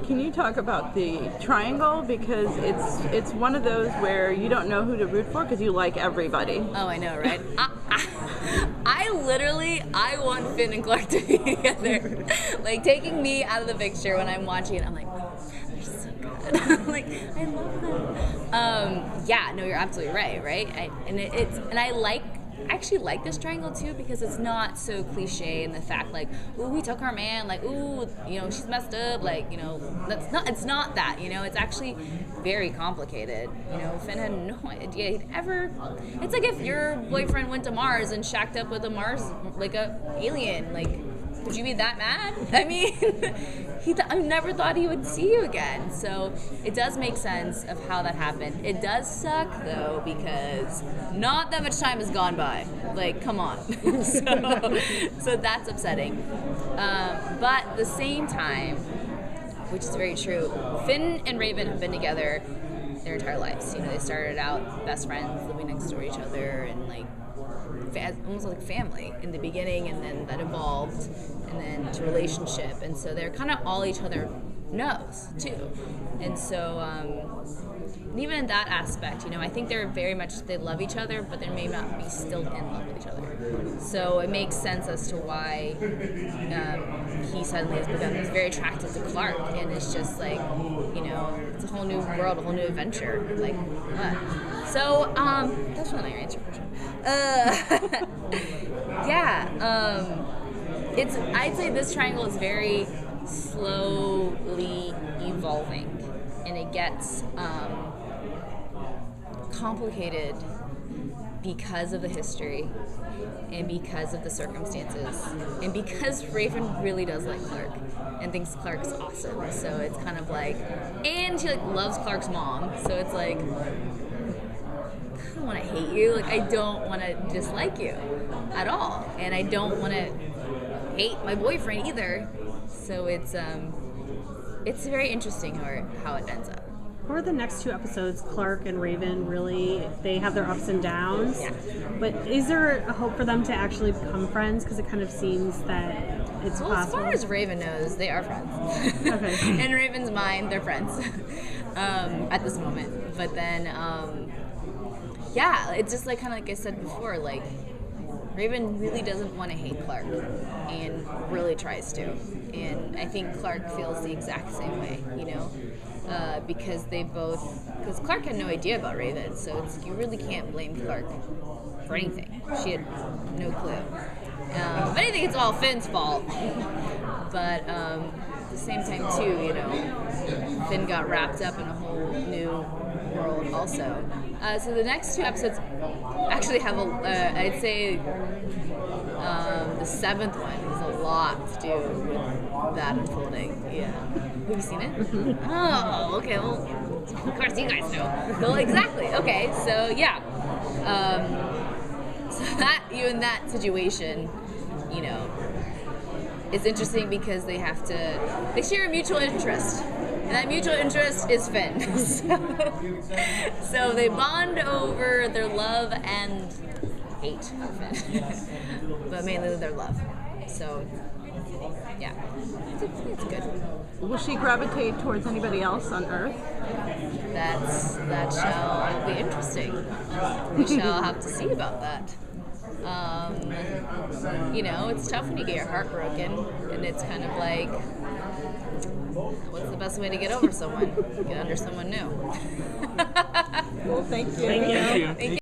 Can you talk about the triangle? Because it's one of those where you don't know who to root for because you like everybody. Oh, I know, right? I want Finn and Clarke to be together. Like, taking me out of the picture when I'm watching it, I'm like, oh, they're so good. I'm like, I love them. Yeah, no, you're absolutely right? I actually like this triangle too because it's not so cliche in the fact like, ooh, we took our man, like, ooh, she's messed up, like, it's not that, it's actually very complicated. Finn had no idea he'd ever, it's like if your boyfriend went to Mars and shacked up with a Mars, like a alien, like, would you be that mad? I mean, I never thought he would see you again. So it does make sense of how that happened. It does suck, though, because not that much time has gone by. Like, come on. So that's upsetting. But at the same time, which is very true, Finn and Raven have been together their entire lives. They started out best friends, living next door to each other, and like almost like family in the beginning, and then that evolved, and then to relationship, and so they're kind of all each other knows too, and so and even in that aspect, I think they're very much, they love each other, but they may not be still in love with each other. So it makes sense as to why he suddenly has become very attracted to Clarke, and it's just like, it's a whole new world, a whole new adventure. Like, what? So, that's not your answer for sure. I'd say this triangle is very slowly evolving, and it gets complicated because of the history and because of the circumstances and because Raven really does like Clarke and thinks Clarke's awesome. So it's kind of like, and she like loves Clarke's mom, so it's like, I don't want to hate you, like I don't want to dislike you at all, and I don't want to hate my boyfriend either. So it's very interesting how it ends up. For the next two episodes, Clarke and Raven really, they have their ups and downs. Yeah. But is there a hope for them to actually become friends? Because it kind of seems that it's possible. As far as Raven knows, they are friends. Okay. In Raven's mind, they're friends at this moment. But then, it's just like kind of like I said before, like Raven really doesn't want to hate Clarke and really tries to. And I think Clarke feels the exact same way, because because Clarke had no idea about Raven, so you really can't blame Clarke for anything. She had no clue. If anything, it's all Finn's fault. But at the same time, too, Finn got wrapped up in a whole new world also. So the next two episodes actually have I'd say the seventh one has a lot to do with that unfolding. Yeah. Have you seen it? Mm-hmm. Oh, okay. Well, of course you guys know. Well, exactly. Okay. So yeah. So that in that situation, it's interesting because they share a mutual interest. And that mutual interest is Finn. So they bond over their love and hate of Finn. But mainly their love. So, yeah. It's good. Will she gravitate towards anybody else on Earth? That shall be interesting. We shall have to see about that. It's tough when you get your heart broken, and it's kind of like, what's the best way to get over someone? Get under someone new. Well, thank you. Thank you. Thank you.